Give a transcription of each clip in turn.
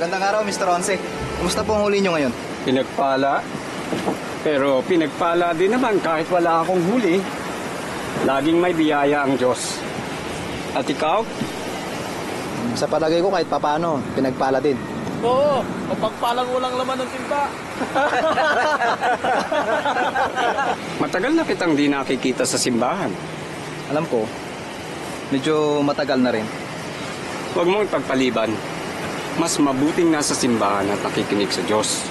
Gandang araw, Mr. Onse. Kumusta po ang huli nyo ngayon? Pinagpala. Pero pinagpala din naman kahit wala akong huli. Laging may biyaya ang Diyos. At ikaw? Sa palagay ko kahit papano, pinagpala din. Oo, mapagpalang walang laman ng timba. Matagal na kitang di nakikita sa simbahan. Alam ko, medyo matagal na rin. Huwag mong ipagpaliban. Mas mabuting nasa simbahan at nakikinig sa Diyos.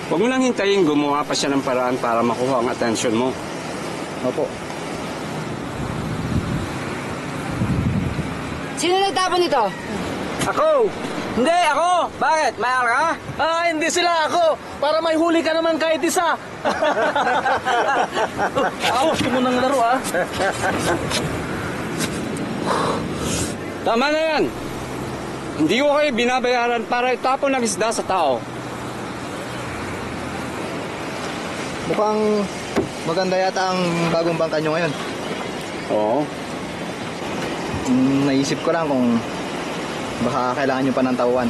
Huwag mo lang hintayin gumawa pa siya ng paraan para makuha ang atensyon mo. Opo. Sino nagtapon nito? Ako! Hindi, ako! Bakit? Mayal ka? Hindi sila ako! Para may huli ka naman kahit isa! Gusto mo ng laro, Tama na yan! Hindi ko kayo binabayaran para itapon ng isda sa tao. Mukhang maganda yata ang bagong bangka nyo ngayon. Oo. Naisip ko lang kung baka kailangan nyo pa ng tauhan.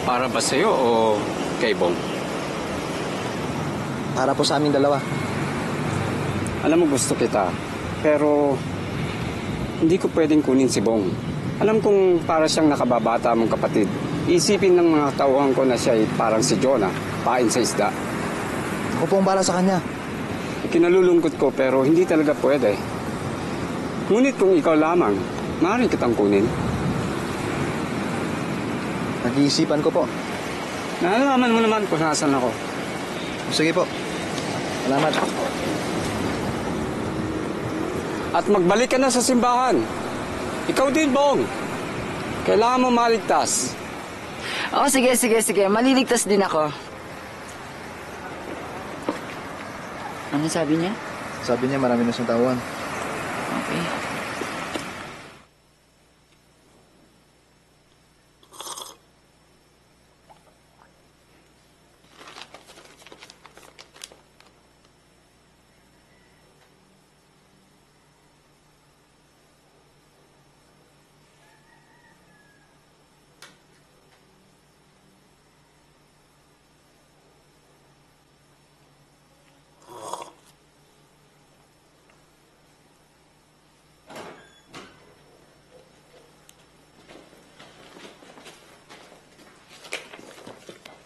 Para ba sa'yo o kay Bong? Para po sa aming dalawa. Alam mo, gusto kita. Pero hindi ko pwedeng kunin si Bong. Alam kong para siyang nakababata mong kapatid. Isipin ng mga tauhan ko na siya ay parang si Jonah, pain sa isda. Ako pong bala sa kanya. Kinalulungkot ko pero hindi talaga pwede. Ngunit kung ikaw lamang, maaari kitang kunin. Nag-iisipan ko po. Nalalaman mo naman kung nasan ako. Sige po. Salamat. At magbalik ka na sa simbahan. Ikaw din, Bong. Kailangan mo maligtas. Oo, sige. Maliligtas din ako. Ano sabi niya? Sabi niya marami na siyang tauhan. Okay.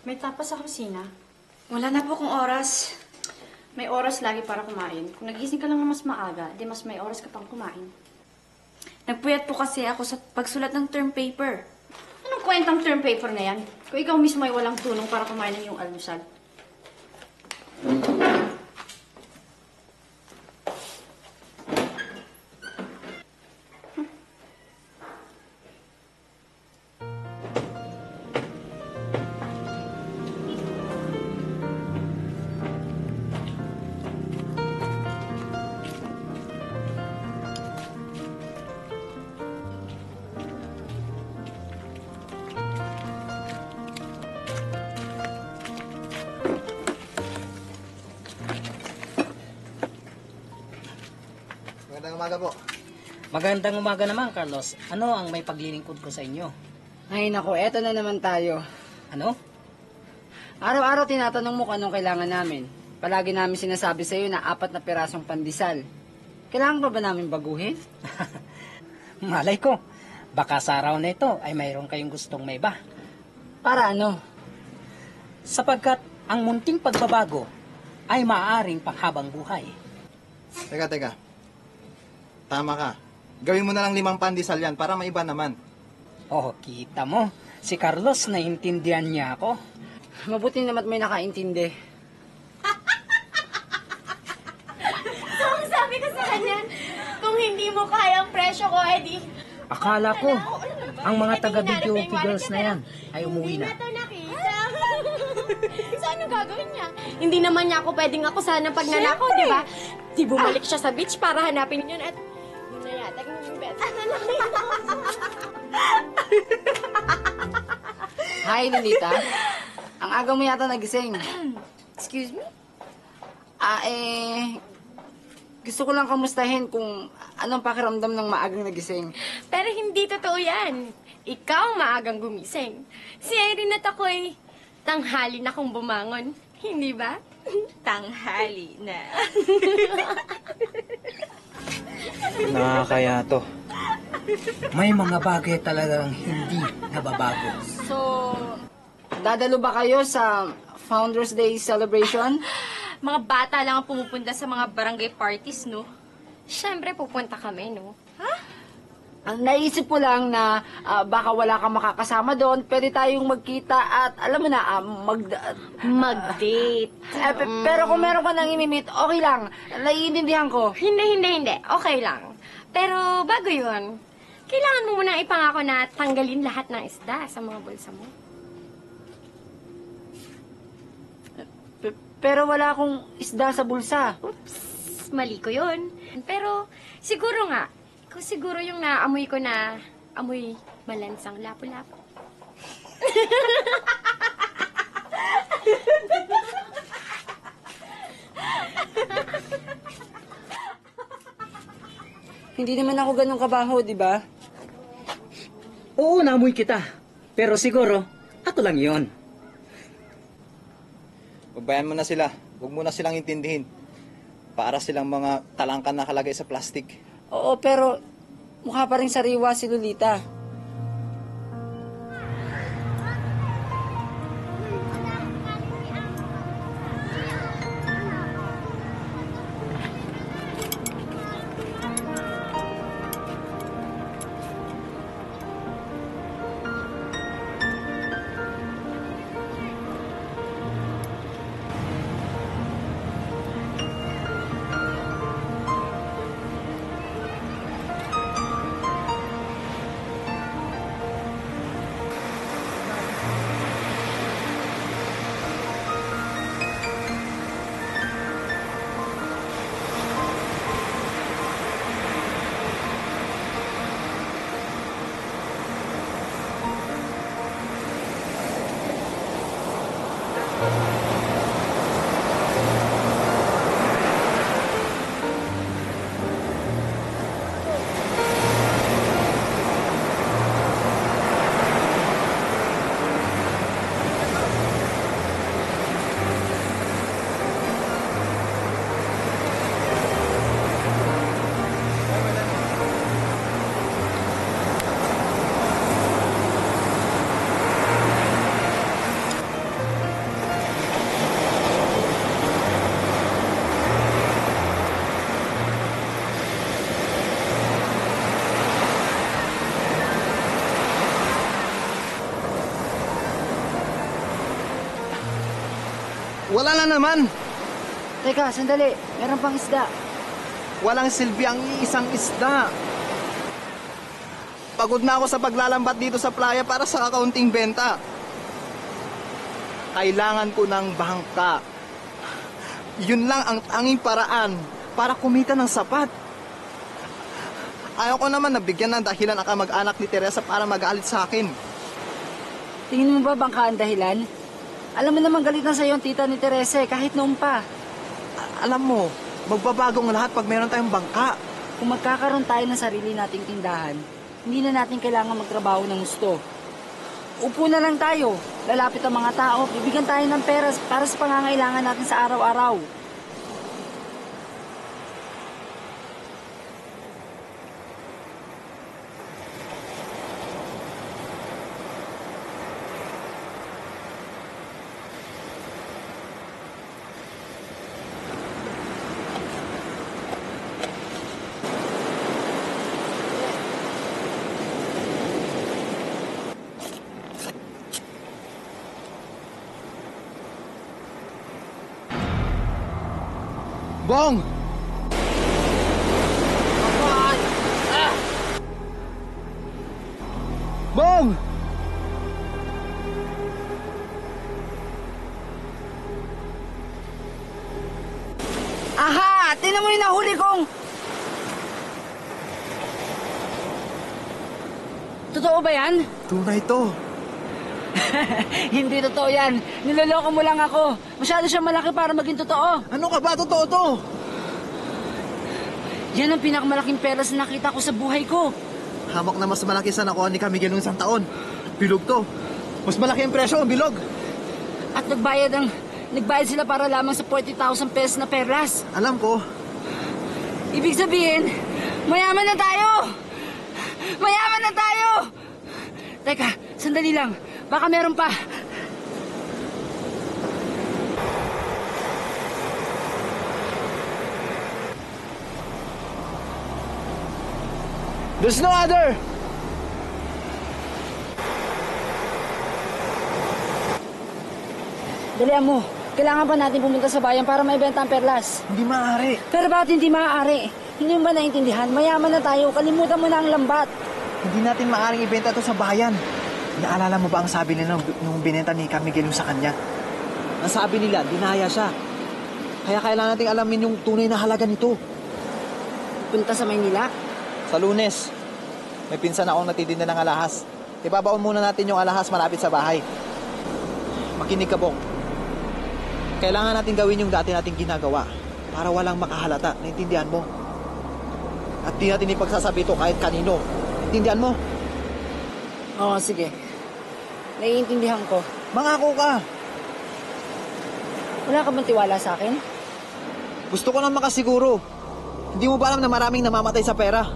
May tapas sa kusina. Wala na po kung oras. May oras lagi para kumain. Kung nagising ka lang na mas maaga, di mas may oras ka pang kumain. Nagpuyat po kasi ako sa pagsulat ng term paper. Anong kwentang term paper na yan? Kung ikaw mismo ay walang tulong para kumain ng iyong almusal. Magandang umaga po. Magandang umaga naman, Carlos. Ano ang may paglilingkod ko sa inyo? Ay nako, eto na naman tayo. Ano? Araw-araw tinatanong mo kung anong kailangan namin. Palagi namin sinasabi sa iyo na 4 na pirasong pandesal. Kailangan pa ba namin baguhin? Malay ko. Baka sa araw na ito ay mayroon kayong gustong may iba. Para ano? Sapagkat ang munting pagbabago ay maaaring panghabang buhay. Teka. Tama ka. Gawin mo na lang 5 pandesal yan para maiba naman. Oh, kita mo. Si Carlos, naiintindihan niya ako. Mabuti naman may nakaintindi. So, ang sabi ko sa kanya, kung hindi mo kaya ang presyo ko, edi... Akala ko, ang mga taga-video figures na yan ay umuwi na. So, ano gagawin niya? Hindi naman niya ako pwedeng akusahan ng pagnanakaw, di ba? Di bumalik siya sa beach para hanapin yun at yun na yata yung best. Ano lang yun? Hi, Lolita. Ang aga mo yata nagising. Excuse me? Gusto ko lang kamustahin kung anong pakiramdam ng maagang nagising. Pero hindi totoo yan. Ikaw ang maagang gumising. Si Irene at ako'y tanghali na kung bumangon. Hindi ba? Tanghali na. Nakakaya to. May mga bagay talagang hindi nababago. So, dadalo ba kayo sa Founders Day celebration? Mga bata lang ang pumupunta sa mga barangay parties, no? Siyempre, pupunta kami, no? Ang naisip ko lang na baka wala kang makakasama doon, pwede tayong magkita at alam mo na, Mag-date. pero kung meron ka nang imimit, okay lang. Naiintindihan ko. Hindi. Okay lang. Pero bago yun, kailangan mo munang ipangako na tanggalin lahat ng isda sa mga bulsa mo. Pero wala akong isda sa bulsa. Oops, mali ko yun. Pero siguro nga, ikaw siguro yung naamoy ko na amoy malansang lapu-lapu. Hindi naman ako ganun kabaho, di ba? Oo, naamoy kita. Pero siguro, ato lang yon. Pabayaan mo na sila. Huwag mo na silang intindihin. Para silang mga talangka na nakalagay sa plastic. Oo, pero mukha pa rin sariwa si Lolita. Wala na naman. Teka, sandali. Meron pang isda. Walang silbi ang iisang isda. Pagod na ako sa paglalambat dito sa playa para sa kakaunting benta. Kailangan ko ng bangka. Yun lang ang tanging paraan para kumita ng sapat. Ayaw ko naman nabigyan ng dahilan ang kamag-anak ni Teresa para magalit sa akin. Tingin mo ba bangka ang dahilan? Alam mo naman galit na sa'yo ang tita ni Teresa kahit noon pa. Alam mo, magbabagong lahat pag meron tayong bangka. Kung magkakaroon tayo ng sarili nating tindahan, hindi na natin kailangan magtrabaho ng gusto. Upo na lang tayo, lalapit ang mga tao, bibigyan tayo ng pera para sa pangangailangan natin sa araw-araw. Bong! Bong! Aha! Tinan mo yung Totoo ba yan? Tunay to. Hindi totoo yan. Niloloko mo lang ako. Masyado siyang malaki para maging totoo. Ano ka ba? Totoo to. Yan ang pinakamalaking peras na nakita ko sa buhay ko. Hamak na mas malaki sa nakuha ni Camiguel nung isang taon. Bilog to. Mas malaki ang presyo, ang bilog. At nagbayad sila para lamang sa 40,000 pesos na perlas. Alam ko. Ibig sabihin, mayaman na tayo! Mayaman na tayo! Teka, sandali lang. Baka meron pa. There's no other. Dalihan mo. Kailangan pa natin pumunta sa bayan para maibenta ang perlas. Hindi maaari. Pero bakit hindi maaari? Hindi mo ba naintindihan? Mayaman na tayo. Kalimutan mo na ang lambat. Hindi natin maaaring ibenta to sa bayan. Naalala mo ba ang sabi nila nung binenta ni Camiguel sa kanya? Ang sabi nila, dinaya siya. Kaya kailangan nating alamin yung tunay na halaga nito. Punta sa Maynila. Sa Lunes, may pinsan akong natitinda ng alahas. Ibabaon muna natin yung alahas malapit sa bahay. Makinig ka, Bong. Kailangan natin gawin yung dati nating ginagawa para walang makahalata. Naintindihan mo? At di natin ipagsasabi ito kahit kanino. Naintindihan mo? Oo, sige. Naiintindihan ko. Mangako ka. Wala ka bang tiwala sa akin? Gusto ko lang makasiguro. Hindi mo ba alam na maraming namamatay sa pera?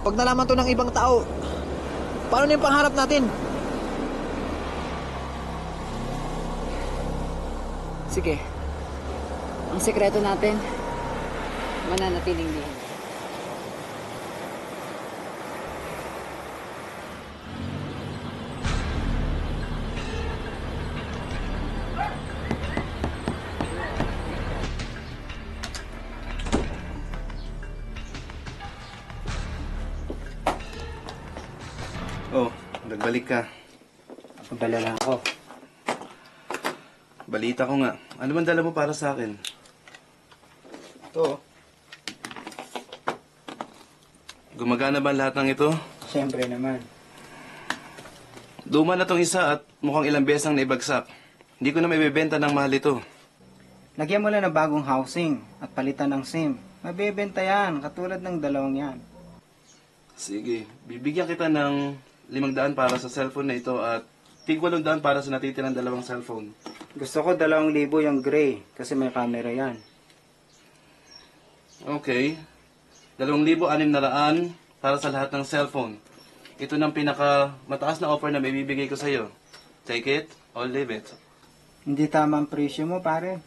Pag nalaman to ng ibang tao, paano na yung pangarap natin? Sige. Ang sekreto natin, mananatiling din. Oh, nagbalik ka. Pagdala lang ako. Balita ko nga. Ano man dala mo para sa akin? Ito. Gumagana ba lahat ng ito? Siyempre naman. Duma na tong isa at mukhang ilang beses ang naibagsak. Hindi ko na maibibenta ng mahal ito. Lagyan mo lang ng bagong housing at palitan ng SIM. Mabibenta yan, katulad ng dalawang yan. Sige, bibigyan kita ng 500 para sa cellphone na ito at tig 800 para sa natitirang dalawang cellphone. Gusto ko 2,000 yung gray kasi may camera yan. Okay. 2,600 para sa lahat ng cellphone. Ito ng pinaka mataas na offer na may bibigay ko sa iyo. Take it or leave it. Hindi tama ang presyo mo, pare.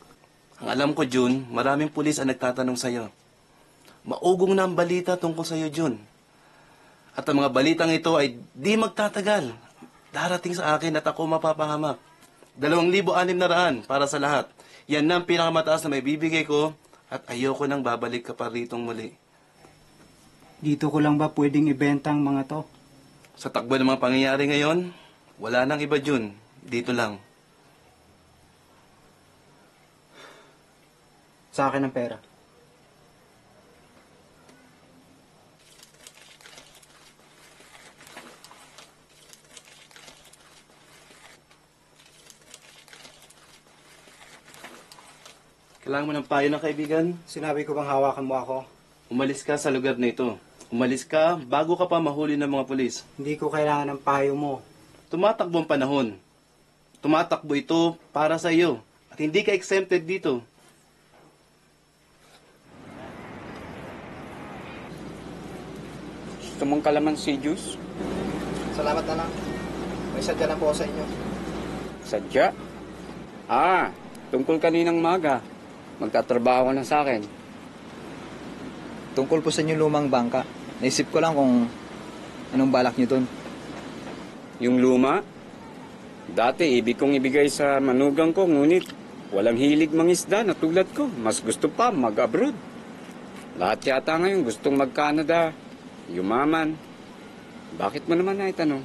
Ang alam ko, Jun, maraming pulis ang nagtatanong sa iyo. Maugong na ang balita tungkol sa iyo, Jun. At ang mga balitang ito ay di magtatagal. Darating sa akin at ako mapapahamak. 2,600 para sa lahat. Yan na ang pinakamataas na may bibigay ko at ayoko nang babalik ka pa ritong muli. Dito ko lang ba pwedeng ibenta ang mga to? Sa takbo ng mga pangyayari ngayon, wala nang iba, Jun. Dito lang. Sa akin ang pera. Kailangan mo ng payo ng kaibigan? Sinabi ko bang hawakan mo ako? Umalis ka sa lugar na ito. Umalis ka bago ka pa mahuli ng mga pulis. Hindi ko kailangan ng payo mo. Tumatakbo ang panahon. Tumatakbo ito para sa iyo. At hindi ka exempted dito. Gusto mong kalamansi juice? Salamat na lang. May sadya lang po ako sa inyo. Sadya? Ah, tungkol kaninang maga. Magtatrabaho ka na sa akin. Tungkol po sa inyong lumang bangka. Naisip ko lang kung anong balak niyo dun. Yung luma? Dati, ibig kong ibigay sa manugang ko, ngunit walang hilig mangisda na tulad ko. Mas gusto pa mag-abroad. Lahat yata ngayon gustong mag-Canada, yumaman. Bakit mo naman naitanong?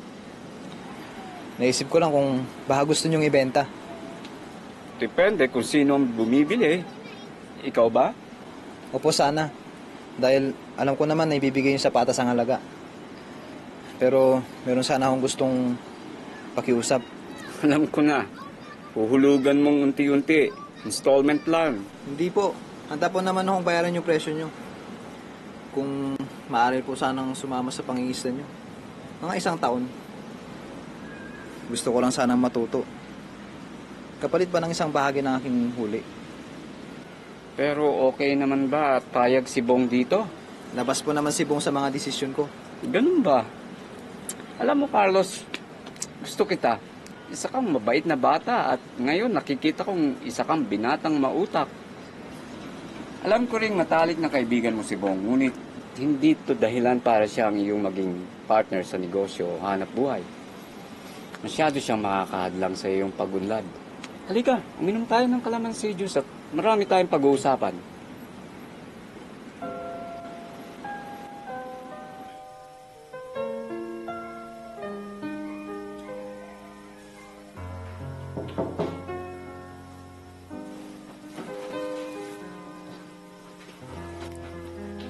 Naisip ko lang kung baka gusto niyong ibenta. Depende kung sino ang bumibili. Ikaw ba? Opo, sana. Dahil alam ko naman na ibibigay niyo sa patas ang halaga. Pero meron sana akong gustong pakiusap. Alam ko na. Huhulugan mong unti-unti. Installment lang. Hindi po. Handa po naman akong bayaran yung presyo nyo. Kung maaari po sanang sumama sa pangingisda nyo. Mga 1 taon. Gusto ko lang sanang matuto. Kapalit ba ng isang bahagi ng aking huli? Pero okay naman ba at payag si Bong dito? Labas po naman si Bong sa mga desisyon ko. Ganun ba? Alam mo, Carlos, gusto kita. Isa kang mabait na bata at ngayon nakikita kong isa kang binatang mautak. Alam ko rin matalik na kaibigan mo si Bong, ngunit hindi to dahilan para siyang iyong maging partner sa negosyo o hanap buhay. Masyado siyang makakahadlang sa iyong pagunlad. Halika, uminom tayo ng kalamansi juice at marami tayong pag-uusapan.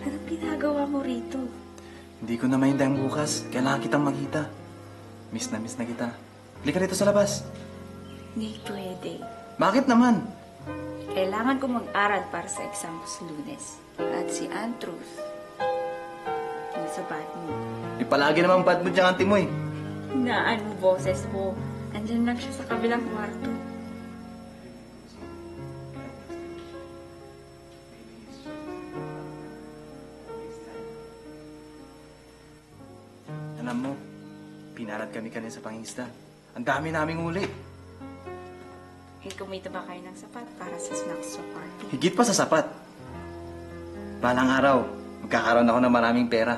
Anong ginagawa mo rito? Hindi ko na mahintay ang bukas. Kailangan kitang magkita. Miss na kita. Halika rito sa labas. Hindi pwede. Bakit naman? Kailangan ko mag-aral para sa exam ko sa Lunes. At si Antruth, yung sa bad mood. Di palagi naman bad mood yung auntie mo eh. Hinaan mo boses mo. Andyan lang siya sa kabilang kwarto. Alam mo, pinalad kami kanina sa pangingisda. Ang dami naming huli. Eh, kumita ba kayo ng sapat para sa snacks sa party? Higit pa sa sapat. Balang araw, magkakaroon ako ng maraming pera.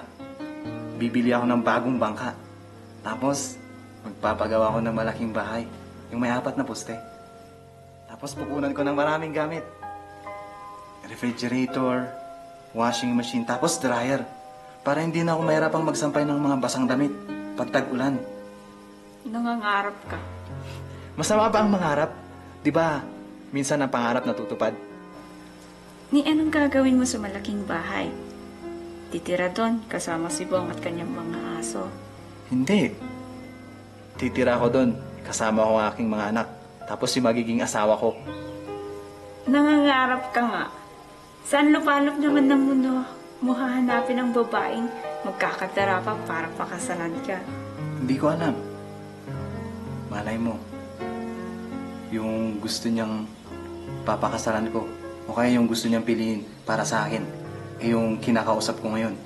Bibili ako ng bagong bangka. Tapos, magpapagawa ako ng malaking bahay. Yung may 4 na poste. Tapos pupunan ko ng maraming gamit. Refrigerator, washing machine, tapos dryer. Para hindi na ako mahirapang magsampay ng mga basang damit pag tag-ulan. Nangangarap ka. Masama ba ang mangarap? Di ba, minsan ang pangarap natutupad? Ni anong gagawin mo sa malaking bahay? Titira doon kasama si Bong at kanyang mga aso. Hindi. Titira ako doon. Kasama ko ang aking mga anak. Tapos yung magiging asawa ko. Nangangarap ka nga. Saan lupalop naman ng mundo mo hahanapin ang babaeng magkakatara pa para pakasalan ka? Hindi ko alam. Malay mo. Yung gusto niyang papakasalan ko. O kaya yung gusto niyang piliin para sa akin. Eh yung kinakausap ko ngayon.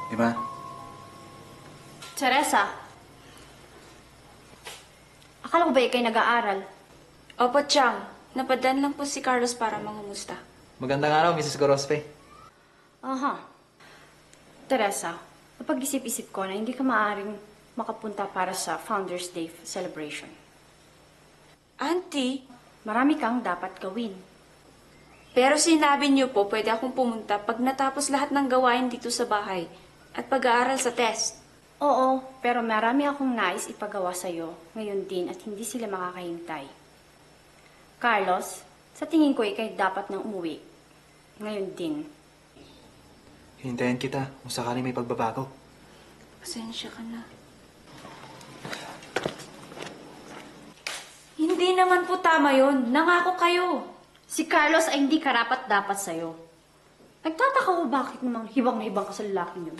Diba? Teresa, akala ko ba ikay nag-aaral? Opo, Chang. Napadaan lang po si Carlos para mangumusta. Magandang araw, Mrs. Gorospe. Aha. Teresa, napag-isip-isip ko na hindi ka maaaring makapunta para sa Founders Day celebration. Auntie, Marami kang dapat gawin. pero sinabi niyo po pwede akong pumunta pag natapos lahat ng gawain dito sa bahay at pag-aaral sa test. Oo, pero marami akong nais ipagawa sa'yo ngayon din at hindi sila makakahintay. Carlos, sa tingin ko ikay dapat nang umuwi. Ngayon din. Hintayin kita kung sakali may pagbabago. Pasensya ka na. Hindi naman po tama yon. Nangako kayo. Si Carlos ay hindi karapat-dapat sa'yo. Nagtataka ko bakit namang hibang na hibang ka sa lalaking yun.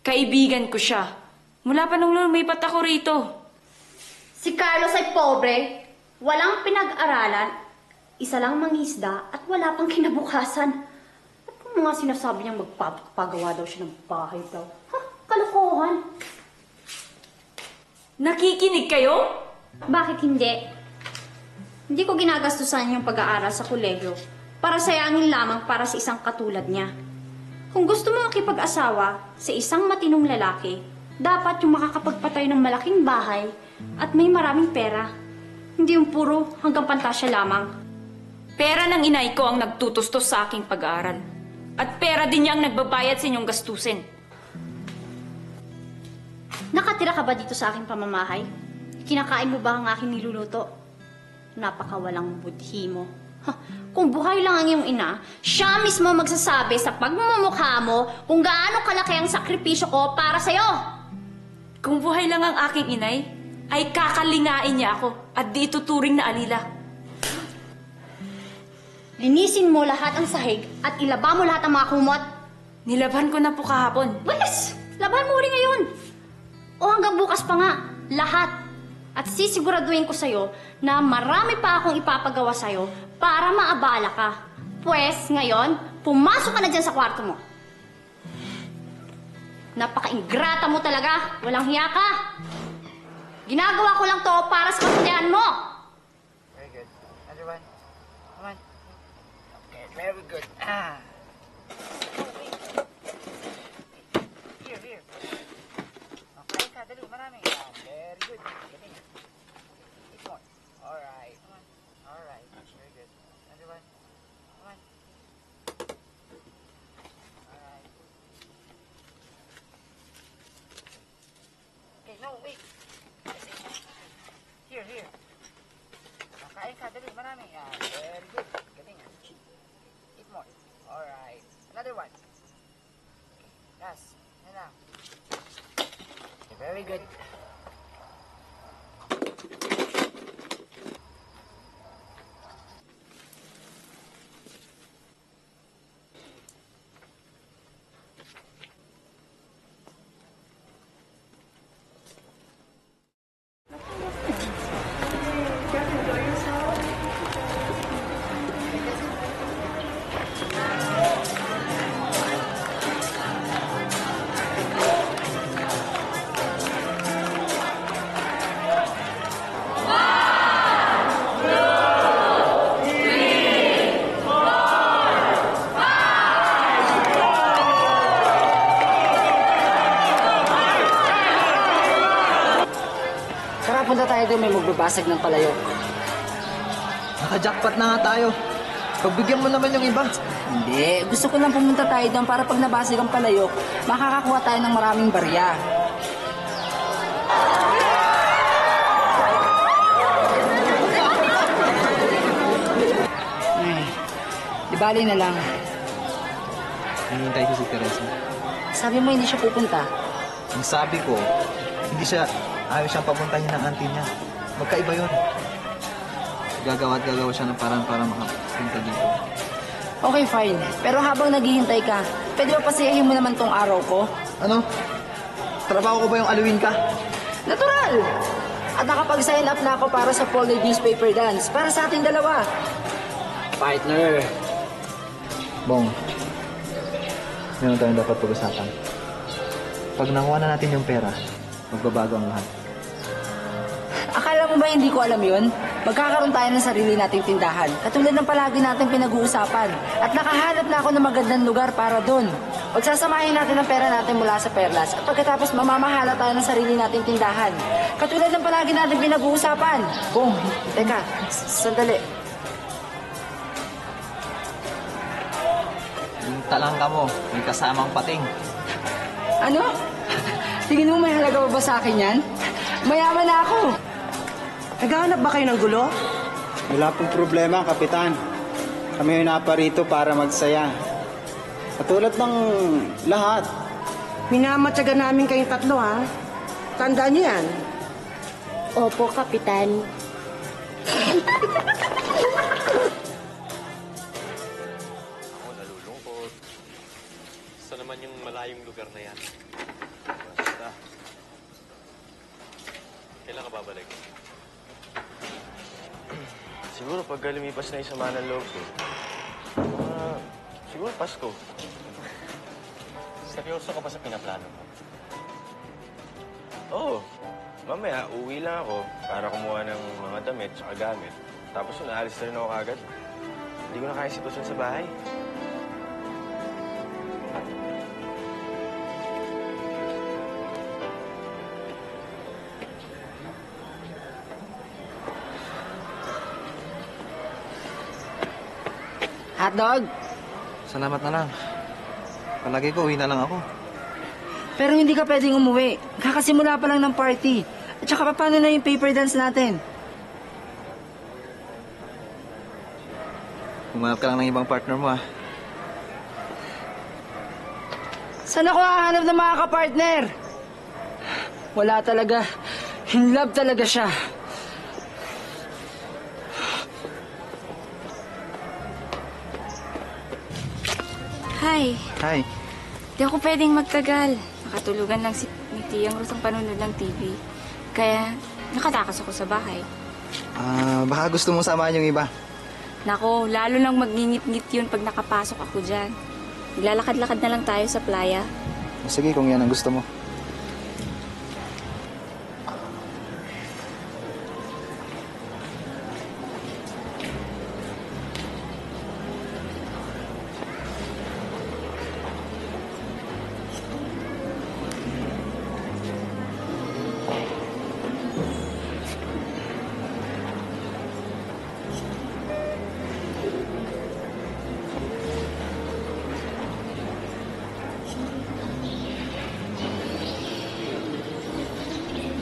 Kaibigan ko siya. Mula pa nung lumipat ako rito. Si Carlos ay pobre, walang pinag-aralan, isa lang mangisda at wala pang kinabukasan. At kung mga sinasabi niyang magpapagawa daw siya ng bahay daw. Ha? Kalokohan. Nakikinig kayo? Bakit hindi? Hindi ko ginagastusan yung pag-aaral sa kolegyo para sayangin lamang para sa isang katulad niya. Kung gusto mo makipag-asawa sa isang matinong lalaki, dapat yung makakapagpatay ng malaking bahay at may maraming pera. Hindi yung puro hanggang pantasya lamang. Pera ng inay ko ang nagtutustos sa aking pag-aaral. At pera din niya ang nagbabayad sa inyong gastusin. Nakatira ka ba dito sa aking pamamahay? Kinakain mo ba ang aking niluluto? Napakawalang budhi mo. Kung buhay lang ang iyong ina, siya mismo magsasabi sa pagmumukha mo kung gaano kalaki ang sakripisyo ko para sa'yo. Kung buhay lang ang aking inay, ay kakalingain niya ako at di ituturing na alila. Linisin mo lahat ang sahig at ilaba mo lahat ang mga kumot. Nilaban ko na po kahapon. Wes! Laban mo rin ngayon. O hanggang bukas pa nga, lahat. At sisiguraduhin ko sa'yo na marami pa akong ipapagawa sa'yo para maabala ka. Pwes, ngayon, pumasok ka na dyan sa kwarto mo. Napaka-ingrata mo talaga. Walang hiya ka. Ginagawa ko lang to para sa kasundahan mo. Very good. Everyone, come on. Okay, very good. Ah. Here. Okay, dali, marami. Very good. Galing. Eat more. Alright, come on. Alright, very good. Everyone, come on. Alright. Okay, no, wait. Here. Kain ka, dali, marami. Very good. Galing. Eat more. Alright. Another one. Okay, last. Yan lang. Okay, very good. Punta tayo doon, may magbabasag ng palayok. Naka-jackpot na nga tayo. Pagbigyan mo naman yung iba. Hindi, gusto ko lang pumunta tayo doon para pag nabasag ang palayok, makakakuha tayo ng maraming barya. Di bali na lang. Hinihintay ko si Teresa. Sabi mo hindi siya pupunta. Ang sabi ko, ayaw siyang papuntahin ng auntie niya. Magkaiba yun. Gagawa siya ng parang para makapunta dito. Okay, fine. Pero habang naghihintay ka, pwede ba pasayahin mo naman tong araw ko? Ano? Trabaho ko ba yung aluin ka? Natural! At nakapag-sign up na ako para sa Pollard Newspaper Dance para sa ating dalawa. Partner. Bong, meron tayong dapat pag-usapan. Pag nakuha na natin yung pera, magbabago ang lahat. Akala mo ba hindi ko alam yun? Magkakaroon tayo ng sarili nating tindahan. Katulad ng palagi nating pinag-uusapan. At nakahanap na ako ng magandang lugar para doon. Pagsasamahin natin ang pera natin mula sa Perlas. At pagkatapos mamamahala tayo ng sarili nating tindahan. Katulad ng palagi nating pinag-uusapan. Boom! Teka, sandali. Yung talangka mo, may kasamang pating. Ano? Tingin mo may halaga ba sa akin yan? Mayaman na ako. Naghahanap ba kayo ng gulo? Wala pong problema, Kapitan. Kami yung naparito para magsaya. Katulad ng lahat. Minamatyaga namin kayong tatlo, ha? Tandaan niyo yan. Opo, Kapitan. Ako nalulungkot. Saan naman yung malayong lugar na yan? Basta. Kailan ka babalik? Siguro pag lumipas na yung sama ng loob ko. Siguro Pasko. Seryoso ka ba sa pinaplano mo? Oo. Mamaya, uwi lang ako para kumuha ng mga damit at gamit. Tapos yun, aalis na rin ako agad. Hindi ko na kaya sitwasyon sa bahay. Hotdog? Salamat na lang. Palagi ko, uwi na lang ako. Pero hindi ka pwedeng umuwi. Kakasimula pa lang ng party. At saka paano na yung paper dance natin? Humanap ka lang ng ibang partner mo, ha? Saan ako hahanap ng mga kapartner? Wala talaga. In love talaga siya. Hi. Hi. Di ako pwedeng magtagal. Nakatulugan lang si Tiyang Rose ang panunod ng TV. Kaya nakatakas ako sa bahay. Baka gusto mo samahan yung iba. Nako, lalo lang magngingit-ngit yun pag nakapasok ako dyan. Maglalakad-lakad na lang tayo sa playa. Sige, kung yan ang gusto mo.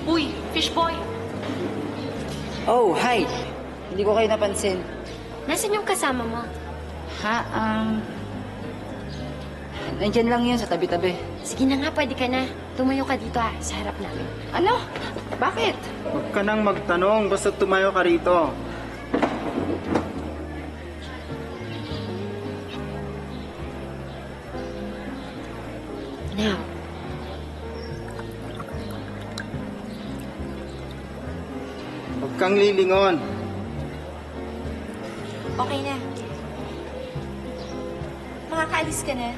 Uy, fish boy! Oh, hi. Hindi ko kayo napansin. Nasaan yung kasama mo? Ha, nandyan lang yun sa tabi-tabi. Sige na nga, pwede ka na. Tumayo ka dito sa harap namin. Ano? Bakit? Huwag ka nang magtanong, basta tumayo ka rito. Now, Huwag kang lilingon. okay na. Makakaalis ka na.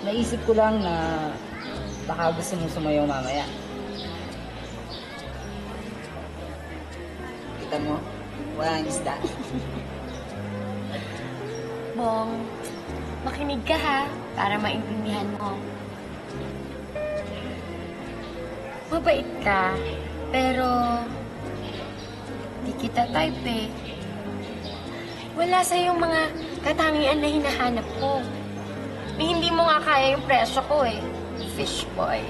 Naisip ko lang na baka gusto mong sumayaw mamaya. Kita mo? Walang isda. Bong, makinig ka ha, para maintindihan mo. Mabait ka, pero di kita type eh. Wala sa yung mga katangian na hinahanap ko. Eh, hindi mo nga kaya yung presyo ko eh. Fish boy.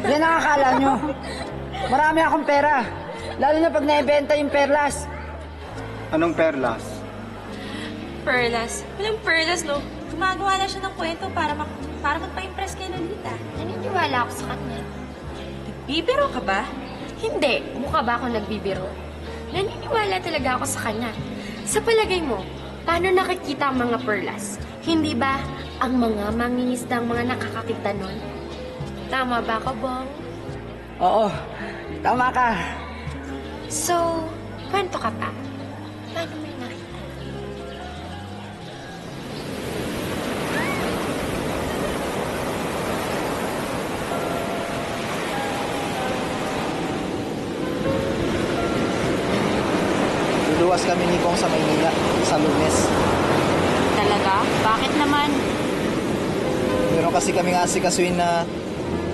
Yan ang akala nyo. Marami akong pera. Lalo na pag naibenta yung perlas. Anong perlas? Perlas. Walang perlas, no? Gumagawa na siya ng kwento para magpa-impress kay Lolita. Naniniwala ako sa kanya. Nagbibiro ka ba? Hindi. Mukha ba ako nagbibiro? Naniniwala talaga ako sa kanya. Sa palagay mo, paano nakikita ang mga perlas? Hindi ba ang mga mangingisdang mga nakakakita nun? Tama ba ako, Bong? Oo, tama ka. So, kwento ka pa. Paano may nakita? Luluwas kami ni Bong sa Maynila, sa Lunes. Talaga? Bakit naman? Meron kasi kaming asikasuin na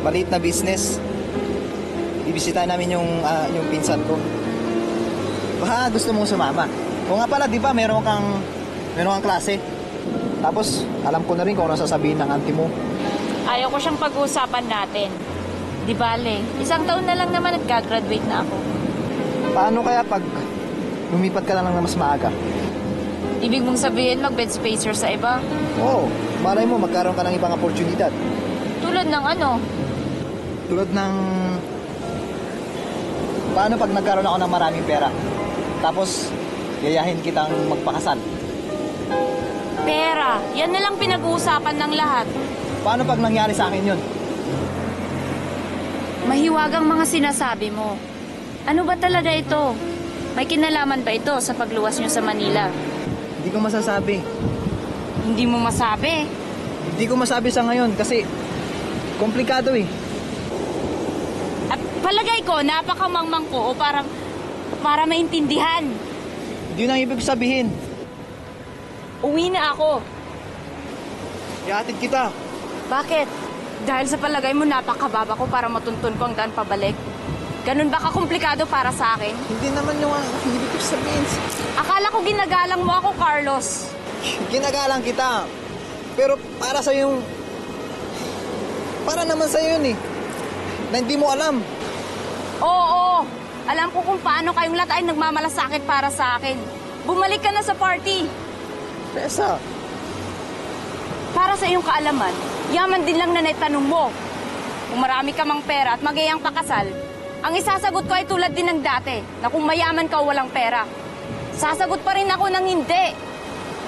maliit na business. Ibisitahin namin yung pinsan ko. Baka gusto mong sumama. O nga pala, di ba, meron kang klase. Tapos, alam ko na rin kung ano sasabihin ng auntie mo. Ayaw ko siyang pag-uusapan natin. Di bale, 1 taon na lang naman at gagraduate na ako. Paano kaya pag lumipat ka na lang na mas maaga? Ibig mong sabihin mag-bed spacer sa iba? Oo, malay mo magkaroon ka ng ibang oportunidad. Tulad ng ano? Tulad ng... Paano pag nagkaroon ako ng maraming pera? Tapos, yayahin kitang magpakasal. Pera. Yan na lang pinag-uusapan ng lahat. Paano pag nangyari sa akin yun? Mahiwagang mga sinasabi mo. Ano ba talaga ito? May kinalaman ba ito sa pagluwas niyo sa Manila? Hindi ko masasabi. Hindi mo masabi? Hindi ko masabi sa ngayon kasi komplikado eh. At palagay ko, napakamangmang ko o para maintindihan. Hindi yun ang ibig sabihin. Uwi na ako. Ihatid kita. Bakit? Dahil sa palagay mo napakababa ko para matuntun ko ang daan pabalik? Ganun ba kakomplikado para sa akin? Hindi naman yung ibig ko sabihin. Akala ko ginagalang mo ako, Carlos. Ginagalang kita. Pero para sa yung... Para naman sa'yo yun eh. Na hindi mo alam. Oo, alam ko kung paano kayong lahat ay nagmamalasakit para sa akin. Bumalik ka na sa party. Teresa. Para sa iyong kaalaman, yaman din lang na naitanong mo. Kung marami ka mang pera at magayang pakasal, ang isasagot ko ay tulad din ng dati, na kung mayaman ka o walang pera. Sasagot pa rin ako ng hindi.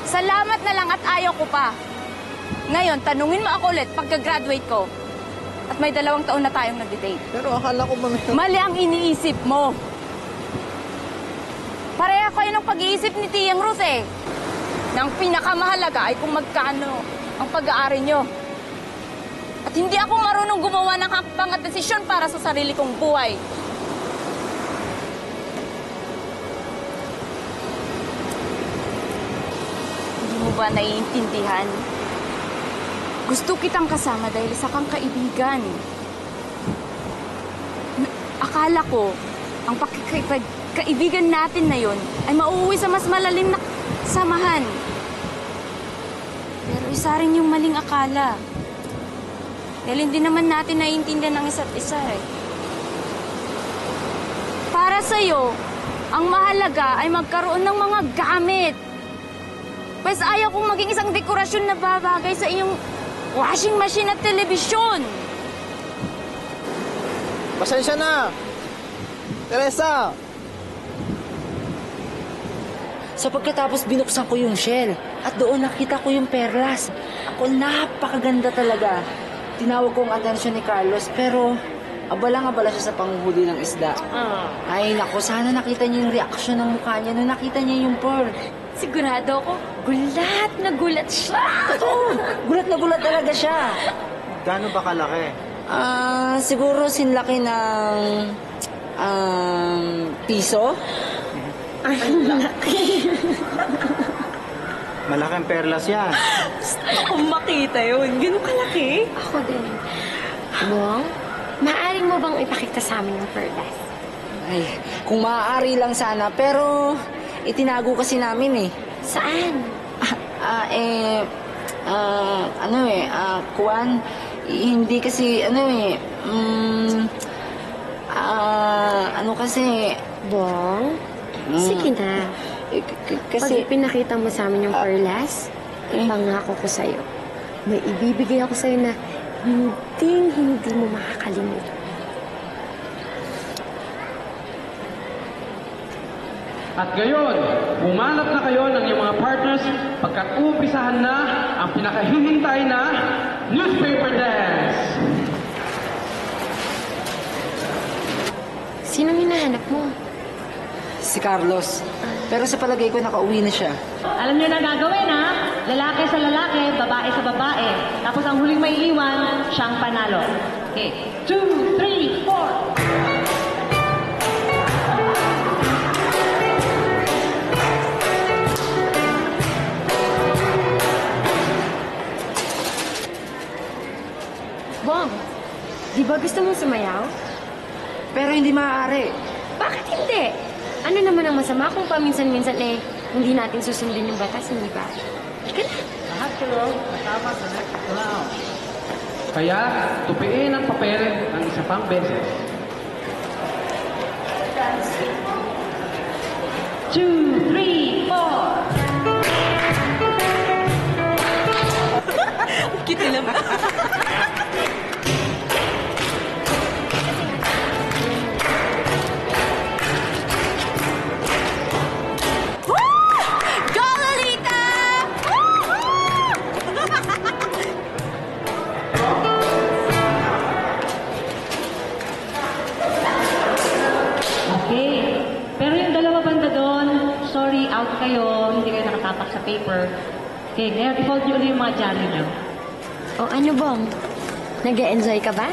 Salamat na lang at ayaw ko pa. Ngayon, tanungin mo ako ulit pagka-graduate ko. At may 2 taon na tayong nag-date. Pero akala ko ba Mali ang iniisip mo. Pareha kayo ng pag-iisip ni Tiyang Ruth eh. Nang pinakamahalaga ay kung magkano ang pag-aari nyo. At hindi ako marunong gumawa ng hakbang at desisyon para sa sarili kong buhay. Hindi mo ba naiintindihan? Gusto kitang kasama dahil isa kang kaibigan. Akala ko, ang kaibigan natin na yon ay mauuwi sa mas malalim na samahan. Pero isa rin yung maling akala. Dahil hindi naman natin naiintindihan ng isa't isa eh. Para sa'yo, ang mahalaga ay magkaroon ng mga gamit. Pues ayaw kong maging isang dekorasyon na babagay sa iyong washing machine at telebisyon. Pasensya na! Teresa! Sa pagkatapos binuksan ko yung shell at doon nakita ko yung perlas. Ako, napakaganda talaga. Tinawag ko ang atensyon ni Carlos pero abalang-abala siya sa panguhuli ng isda. Ay nako, sana nakita niyo yung reaksyon ng mukha niya nung nakita niya yung pearl. Sigurado ako, gulat na gulat siya. Oo, gulat na gulat talaga siya. Gaano ba kalaki? Siguro sinlaki ng piso. Ay, laki. Malaking perlas yan. Kung makita yun, gano'ng kalaki. Ako din. Bong, maaaring mo bang ipakita sa amin yung perlas? Ay, kung maaari lang sana, pero itinago kasi namin eh. Saan? Kuwan, hindi kasi, kasi... Bong, sige na. Kasi... Pag pinakita mo sa amin yung perlas, pangako ko sa'yo, may ibibigay ako sa'yo na hindi mo makakalimutan. At ngayon, bumanat na kayo ng iyong mga partners pagkat umpisahan na ang pinakahihintay na newspaper dance. Sinong hinahanap mo? Si Carlos. Pero sa palagay ko, nakauwi na siya. Alam niyo na gagawin, ha? Lalaki sa lalaki, babae sa babae. Tapos ang huling may iwan, siyang panalo. Okay. 2, 3, 4. Bong, di ba gusto mong sumayaw? Pero hindi maaari. Bakit hindi? Ano naman ang masama kung paminsan-minsan hindi natin susundin yung batas, hindi ba? Ika na. Lahat kayo kasama sa next round. Kaya, tupiin ang papel ng isa pang beses. 2, 3, 4. Cute naman. Out kayo, hindi kayo nakatapak sa paper. Okay, ngayon, i-fold nyo ulit yung mga jolly nyo. O ano, Bong? Nag-e-enjoy ka ba?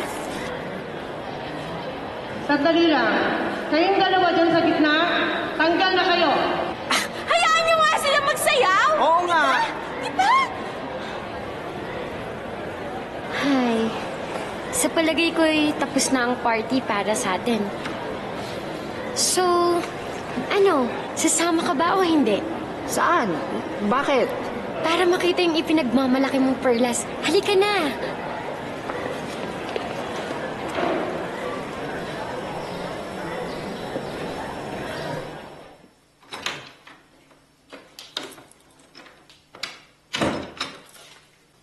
Sandali lang. Kayong dalawa dyan sa gitna, tanggal na kayo. Hayaan niyo nga sila magsayaw! Oo nga! Diba? Hay, sa palagay ko'y tapos na ang party para sa atin. So, ano, sasama ka ba o hindi? Saan? Bakit? Para makita yung ipinagmamalaki mong Perlas. Halika na!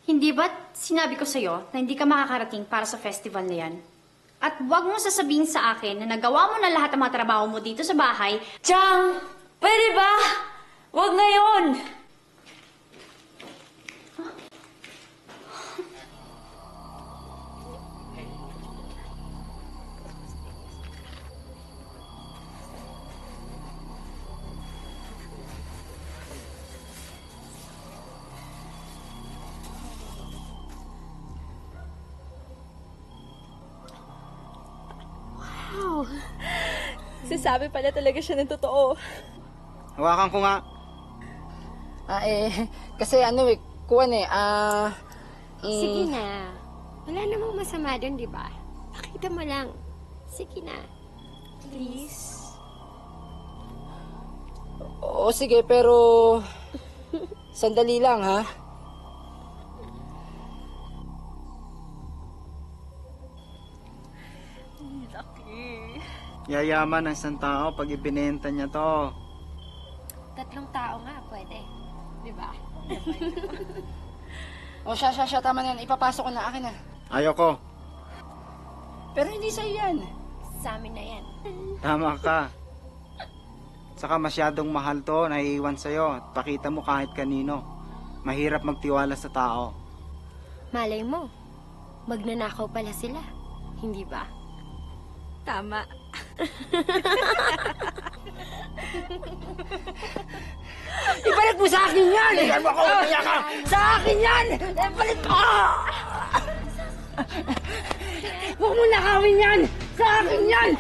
Hindi ba't sinabi ko sa'yo na hindi ka makakarating para sa festival na yan? At huwag mo sasabihin sa akin na nagawa mo na lahat ng mga trabaho mo dito sa bahay. Chang! Pwede ba? Huwag ngayon! Wow! Sasabi pala talaga siya ng totoo. Hawakan ko nga. Kasi Sige na. Wala namang masama doon, di ba? Pakita mo lang. Sige na. Please? Oo, sige, pero... Sandali lang, ha? Yayaman ng isang tao pag ibinenta niya to. 3 tao nga, pwede. Di ba? O siya, tama na yan. Ipapasok ko na akin, ha? Ayoko. Pero hindi sa'yo yan. Sa amin na yan. Tama ka. Saka masyadong mahal to, naiiwan sa'yo. At pakita mo kahit kanino. Mahirap magtiwala sa tao. Malay mo, magnanakaw pala sila. Hindi ba? Tama. Ibalik mo sa akin yan! Bigyan mo ako, umiyak ka! Sa akin yan! Ibalik mo! Huwag mo nakawin yan! Sa akin yan!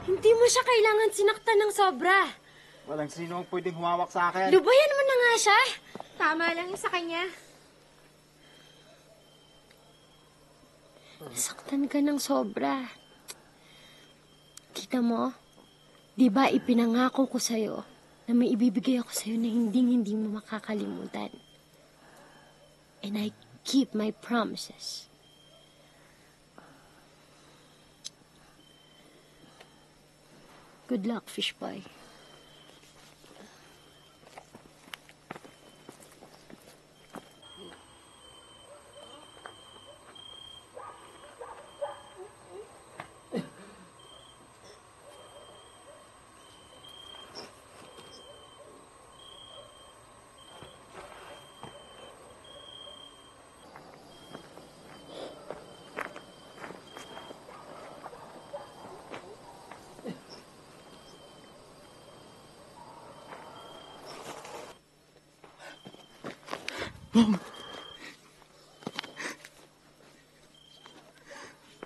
Hindi mo siya kailangan sinaktan ng sobra. Walang sino ang pwedeng humawak sa akin. Lubayan mo na nga siya. Tama lang yung sa kanya. Nasaktan ka ng sobra. Kita mo, di ba ipinangako ko sa'yo na may ibibigay ako sa'yo na hindi mo makakalimutan. And I keep my promises. Good luck, fish boy. Bong!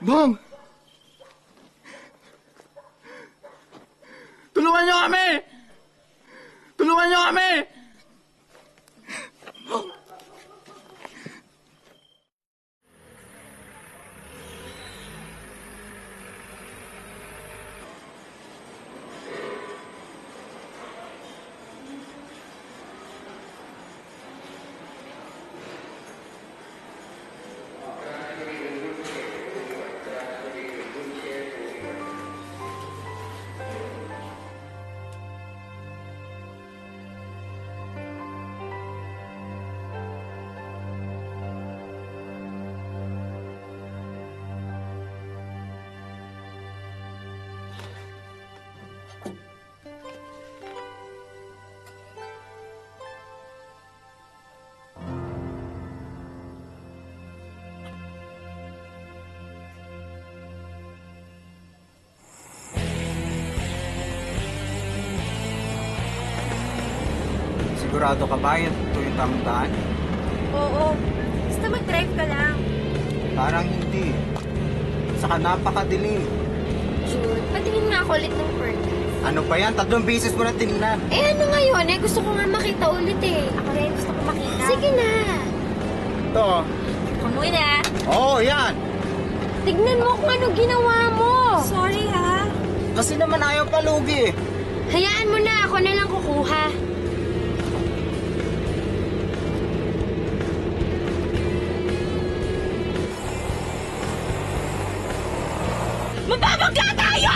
Bong! Tulungan niyo kami! Tulungan niyo kami! Bong! Sigurado ka ba yun? Ito yung tamang daan? Oo. Basta mag-drive ka lang. Parang hindi. Saka napakadilim. Jude, patingin nga ako ulit ng Perlas. Ano ba yan? 3 beses mo na tinignan. Eh ano ngayon? Gusto ko nga makita ulit eh. Ako rin gusto ko makita. Sige na. Ito. Kamuwi na. Oo, yan. Tignan mo kung ano ginawa mo. Sorry ha. Kasi naman ayaw palugi eh. Hayaan mo na, ako na lang kukuha. Mababagla tayo!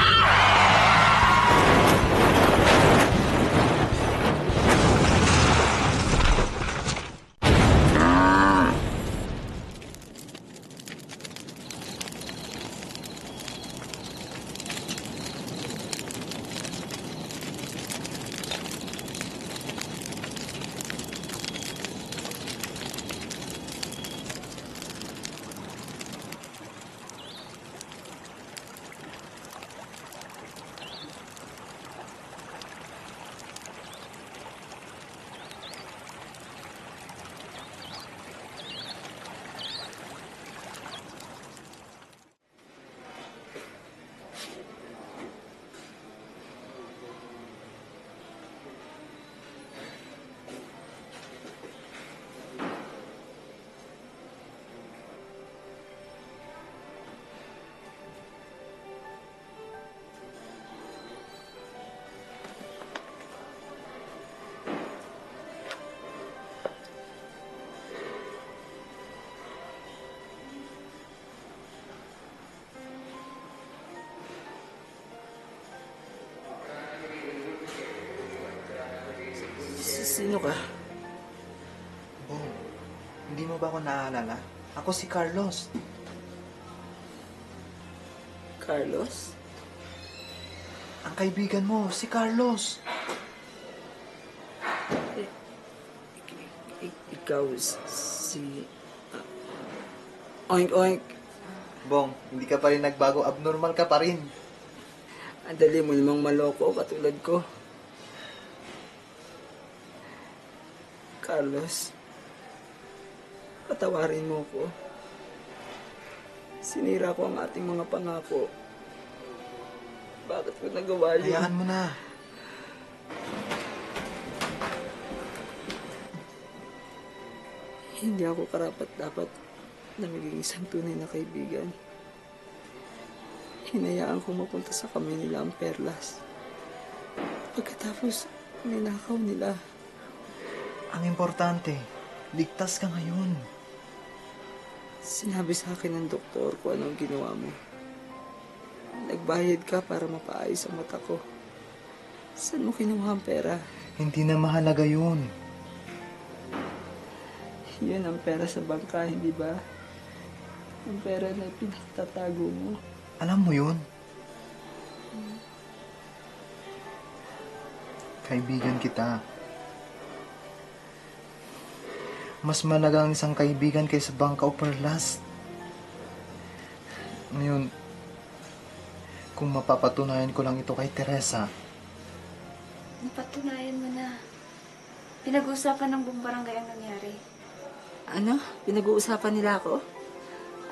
Sino ka? Bong, hindi mo ba ako naaalala? Ako si Carlos. Carlos? Ang kaibigan mo, si Carlos. Ikaw si... Oink, oink. Bong, hindi ka pa rin nagbago. Abnormal ka pa rin. Ang dali mo namang maloko katulad ko. Carlos, patawarin mo ko. Sinira ko ang ating mga pangako. Bakit ko nagawa yun? Hayaan mo na. Hindi ako karapat-dapat na maging isang tunay na kaibigan. Hinayaan ko mapunta sa kami nila ang perlas. Pagkatapos, ninakaw nila. Ang importante, ligtas ka ngayon. Sinabi sa akin ng doktor kung anong ginawa mo. Nagbayad ka para mapaayos ang mata ko. Saan mo kinuha ang pera? Hindi na mahalaga yun. Yun ang pera sa bangka, hindi ba? Ang pera na pinagtatago mo. Alam mo yun? Kaibigan kita. Mas malaga ang isang kaibigan kaysa bangka o perlas. Ngayon, kung mapapatunayan ko lang ito kay Teresa. Napatunayan mo na. Pinag-uusapan ng buong barangay ang nangyari. Ano? Pinag-uusapan nila ako?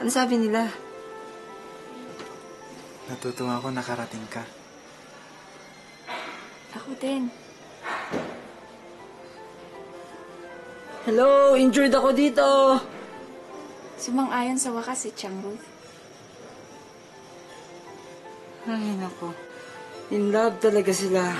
Ano sabi nila? Natutuwa ako nakarating ka. Ako din. Hello! Injured ako dito! Sumang-ayon sa wakas si Chang Ruth. Ay, nako. In love talaga sila.